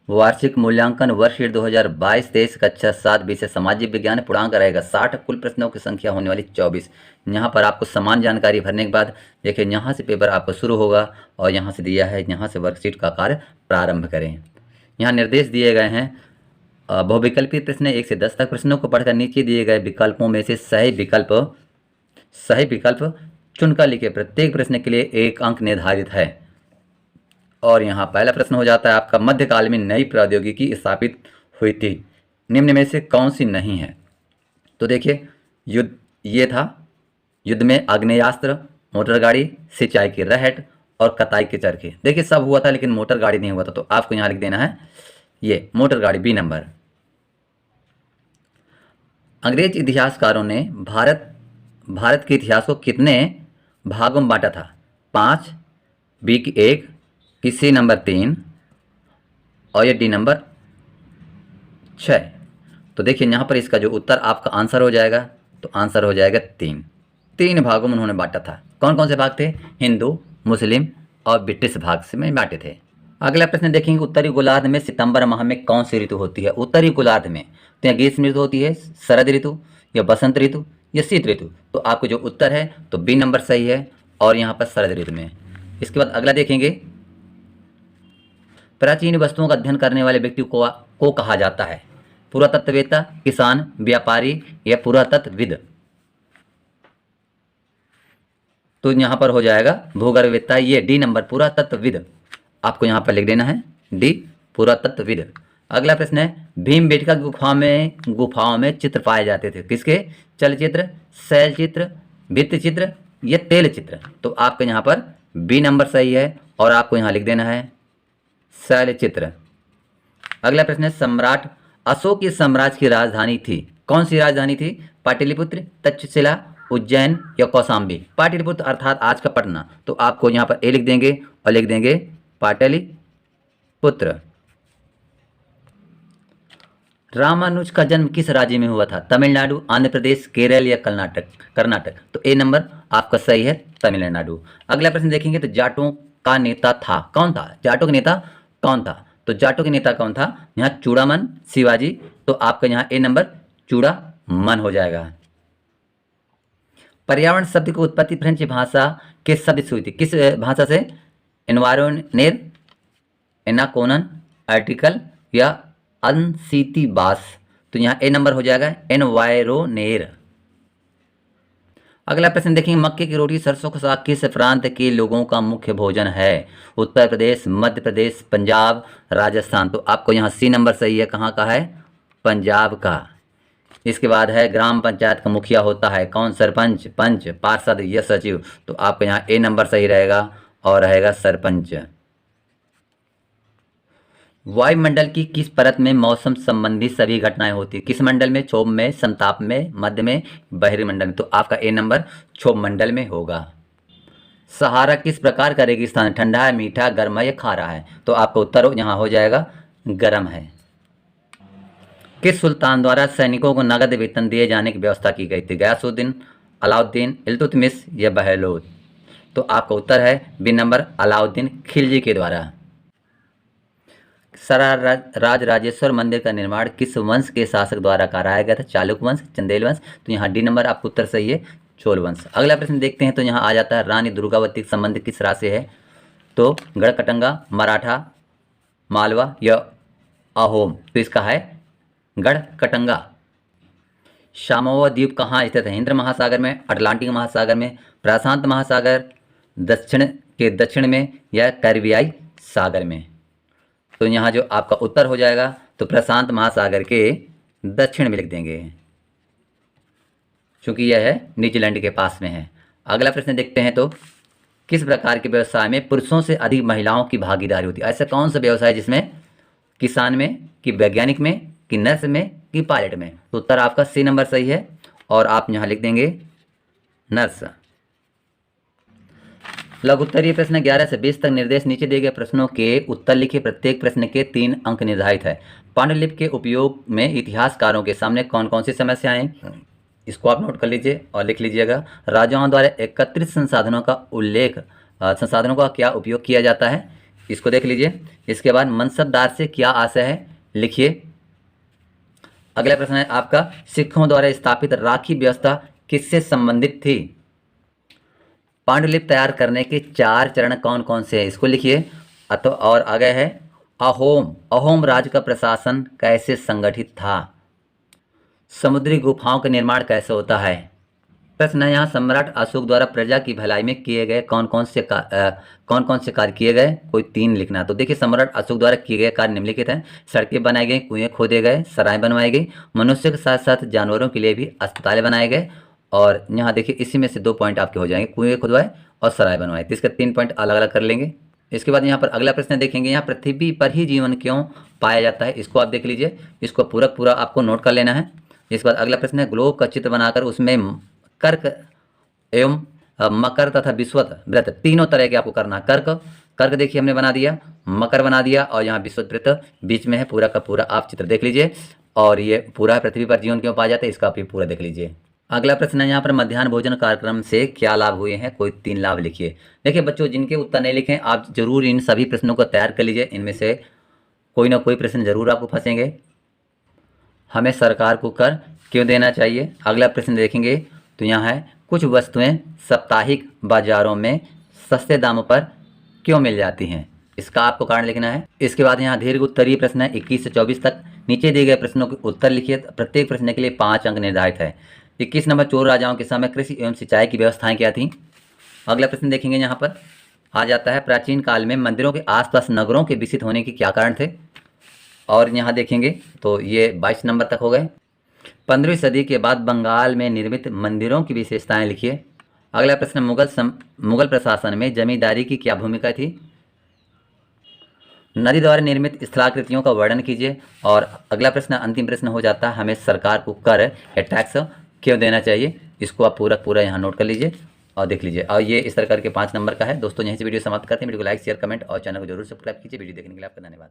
वार्षिक मूल्यांकन वर्ष 2022-23 कक्षा 7 विषय सामाजिक विज्ञान पूर्णांक रहेगा 60, कुल प्रश्नों की संख्या होने वाली 24। यहाँ पर आपको समान जानकारी भरने के बाद देखिए यहाँ से पेपर आपको शुरू होगा और यहाँ से दिया है, यहाँ से वर्कशीट का कार्य प्रारंभ करें। यहाँ निर्देश दिए गए हैं। बहुविकल्पीय प्रश्न 1 से 10 तक प्रश्नों को पढ़कर नीचे दिए गए विकल्पों में से सही विकल्प चुनकर लिखे। प्रत्येक प्रश्न के लिए 1 अंक निर्धारित है। और यहाँ पहला प्रश्न हो जाता है आपका, मध्यकाल में नई प्रौद्योगिकी स्थापित हुई थी, निम्न में से कौन सी नहीं है? तो देखिए ये था युद्ध में आग्नेयास्त्र, मोटर गाड़ी, सिंचाई की रहट और कताई के चरखे। देखिए सब हुआ था लेकिन मोटर गाड़ी नहीं हुआ था, तो आपको यहाँ लिख देना है ये मोटर गाड़ी, बी नंबर। अंग्रेज इतिहासकारों ने भारत के इतिहास को कितने भागों में बांटा था? 5, बी की 1, सी नंबर 3 और ये डी नंबर 6। तो देखिए यहाँ पर इसका जो उत्तर आपका आंसर हो जाएगा, तो आंसर हो जाएगा 3 भागों में उन्होंने बांटा था। कौन कौन से भाग थे? हिंदू, मुस्लिम और ब्रिटिश भाग से में बांटे थे। अगला प्रश्न देखेंगे, उत्तरी गोलार्ध में सितंबर माह में कौन सी ऋतु होती है? उत्तरी गोलार्ध में तो यहाँ ग्रीष्म ऋतु होती है, शरद ऋतु या बसंत ऋतु या शीत ऋतु। तो आपको जो उत्तर है तो बी नंबर सही है और यहाँ पर शरद ऋतु में। इसके बाद अगला देखेंगे, प्राचीन वस्तुओं का अध्ययन करने वाले व्यक्ति को कहा जाता है? पुरातत्ववेत्ता, किसान, व्यापारी या पुरातत्वविद। तो यहाँ पर हो जाएगा भूगर्भवेत्ता, ये डी नंबर पुरातत्वविद। आपको यहाँ पर लिख देना है डी पुरातत्वविद। अगला प्रश्न है, भीमबेटका गुफाओं में चित्र पाए जाते थे, किसके? चलचित्र, शैल चित्र, भित्ति चित्र या तेल चित्र। तो आपके यहाँ पर बी नंबर सही है और आपको यहाँ लिख देना है शैल चित्र। अगला प्रश्न है, सम्राट अशोक के साम्राज्य की राजधानी थी, कौन सी राजधानी थी? पाटलिपुत्र, तक्षशिला, उज्जैन या कौशाम्बी। पाटलिपुत्र अर्थात आज का पटना। तो आपको यहाँ पर ए लिख देंगे और लिख देंगे पाटलिपुत्र। रामानुज का जन्म किस राज्य में हुआ था? तमिलनाडु, आंध्र प्रदेश, केरल या कर्नाटक। तो ए नंबर आपका सही है, तमिलनाडु। अगला प्रश्न देखेंगे, तो जाटों का नेता था, कौन था? जाटों का नेता कौन था? तो जाटों के नेता कौन था? यहाँ चूड़ामन, शिवाजी। तो आपका यहाँ ए नंबर चूड़ामन हो जाएगा। पर्यावरण शब्द की उत्पत्ति फ्रेंच भाषा के शब्द से हुई थी, किस भाषा से? एनवायरोनेर, एनाकोनन, आर्टिकल या अनसीतिबास। तो यहाँ ए नंबर हो जाएगा एनवायरोनेर। अगला प्रश्न देखेंगे, मक्के की रोटी सरसों का साग किस प्रांत के लोगों का मुख्य भोजन है? उत्तर प्रदेश, मध्य प्रदेश, पंजाब, राजस्थान। तो आपको यहाँ सी नंबर सही है, कहाँ का है? पंजाब का। इसके बाद है, ग्राम पंचायत का मुखिया होता है कौन? सरपंच, पंच, पार्षद या सचिव। तो आपको यहाँ ए नंबर सही रहेगा और रहेगा सरपंच। वायुमंडल की किस परत में मौसम संबंधी सभी घटनाएं होती है? किस मंडल में? क्षोभ में, संताप में, मध्य में, बहिर्मंडल मंडल में। तो आपका ए नंबर क्षोभ मंडल में होगा। सहारा किस प्रकार का रेगिस्तान है? ठंडा है, मीठा, गर्म है या खारा है? तो आपका उत्तर यहाँ हो जाएगा गर्म है। किस सुल्तान द्वारा सैनिकों को नगद वेतन दिए जाने की व्यवस्था की गई थी? गयासुद्दीन, अलाउद्दीन, इल्तुतमिश या बहलोद। तो आपका उत्तर है बी नंबर अलाउद्दीन खिलजी के द्वारा। राजराजेश्वर मंदिर का निर्माण किस वंश के शासक द्वारा कराया गया था? चालुक्य वंश, चंदेल वंश। तो यहाँ डी नंबर आपका उत्तर सही है, चोल वंश। अगला प्रश्न देखते हैं, तो यहाँ आ जाता है, रानी दुर्गावती का संबंध किस राज से है? तो गढ़कटंगा, मराठा, मालवा या अहोम। तो इसका है गढ़कटंगा। शामोवा द्वीप कहाँ स्थित है? हिंद महासागर में, अटलांटिक महासागर में, प्रशांत महासागर दक्षिण में या कैरिबियाई सागर में। तो यहाँ जो आपका उत्तर हो जाएगा तो प्रशांत महासागर के दक्षिण में लिख देंगे, क्योंकि यह है न्यूजीलैंड के पास में है। अगला प्रश्न देखते हैं, तो किस प्रकार के व्यवसाय में पुरुषों से अधिक महिलाओं की भागीदारी होती है? ऐसा कौन सा व्यवसाय जिसमें? किसान में, कि वैज्ञानिक में, कि नर्स में, कि पायलट में। तो उत्तर आपका सी नंबर सही है और आप यहाँ लिख देंगे नर्स। लघुत्तरीय प्रश्न 11 से 20 तक निर्देश नीचे दिए गए प्रश्नों के उत्तर लिखे। प्रत्येक प्रश्न के 3 अंक निर्धारित है। पांडुलिपि के उपयोग में इतिहासकारों के सामने कौन कौन सी समस्याएं? इसको आप नोट कर लीजिए और लिख लीजिएगा। राजाओं द्वारा एकत्रित संसाधनों का क्या उपयोग किया जाता है? इसको देख लीजिए। इसके बाद मनसबदार से क्या आशय है, लिखिए। अगला प्रश्न है आपका, सिखों द्वारा स्थापित राखी व्यवस्था किससे संबंधित थी? पांडुलिपि तैयार करने के 4 चरण कौन कौन से हैं, इसको लिखिए। और आगे है, अहोम राज्य का प्रशासन कैसे संगठित था? समुद्री गुफाओं का निर्माण कैसे होता है? प्रश्न है यहाँ, सम्राट अशोक द्वारा प्रजा की भलाई में किए गए कौन कौन से कार्य किए गए? कोई 3 लिखना। तो देखिए, सम्राट अशोक द्वारा किए गए कार्य निम्नलिखित हैं। सड़कें बनाई गई, कुएं खोदे गए, सराय बनवाई गई, मनुष्य के साथ साथ जानवरों के लिए भी अस्पताल बनाए गए। और यहाँ देखिए, इसी में से 2 पॉइंट आपके हो जाएंगे, कुएं खुदवाए और सराय बनवाए। तो इसके 3 पॉइंट अलग अलग कर लेंगे। इसके बाद यहाँ पर अगला प्रश्न देखेंगे, यहाँ पृथ्वी पर ही जीवन क्यों पाया जाता है? इसको आप देख लीजिए, इसको पूरा आपको नोट कर लेना है। इसके बाद अगला प्रश्न है, ग्लोब का चित्र बनाकर उसमें कर्क एवं मकर तथा विषुवत व्रत तीनों तरह के आपको करना। कर्क देखिए हमने बना दिया, मकर बना दिया, और यहाँ विषुवत व्रत बीच में है। पूरा का पूरा आप चित्र देख लीजिए। और ये पूरा पृथ्वी पर जीवन क्यों पाया जाता है, इसका आप पूरा देख लीजिए। अगला प्रश्न है यहाँ पर, मध्याह्न भोजन कार्यक्रम से क्या लाभ हुए हैं? कोई 3 लाभ लिखिए। देखिए बच्चों, जिनके उत्तर नहीं लिखे आप जरूर इन सभी प्रश्नों को तैयार कर लीजिए। इनमें से कोई ना कोई प्रश्न जरूर आपको फंसेंगे। हमें सरकार को कर क्यों देना चाहिए? अगला प्रश्न देखेंगे तो यहाँ है, कुछ वस्तुएं साप्ताहिक बाजारों में सस्ते दामों पर क्यों मिल जाती हैं? इसका आपको कारण लिखना है। इसके बाद यहाँ दीर्घ उत्तरीय प्रश्न है 21 से 24 तक। नीचे दिए गए प्रश्नों के उत्तर लिखिए। प्रत्येक प्रश्न के लिए 5 अंक निर्धारित है। 21 नंबर, चोर राजाओं के समय कृषि एवं सिंचाई की व्यवस्थाएं क्या थी? अगला प्रश्न देखेंगे, यहाँ पर आ जाता है, प्राचीन काल में मंदिरों के आसपास नगरों के विकसित होने के क्या कारण थे? और यहाँ देखेंगे तो ये 22 नंबर तक हो गए। 15वीं सदी के बाद बंगाल में निर्मित मंदिरों की विशेषताएं लिखिए। अगला प्रश्न, मुगल प्रशासन में जमींदारी की क्या भूमिका थी? नदी द्वारा निर्मित स्थलाकृतियों का वर्णन कीजिए। और अगला प्रश्न, अंतिम प्रश्न हो जाता है, हमें सरकार को कर या टैक्स क्यों देना चाहिए? इसको आप पूरा यहाँ नोट कर लीजिए और देख लीजिए। और ये इस तरह करके 5 नंबर का है। दोस्तों, यहीं से वीडियो समाप्त करते हैं। वीडियो को लाइक, शेयर, कमेंट और चैनल को जरूर सब्सक्राइब कीजिए। वीडियो देखने के लिए आपका धन्यवाद।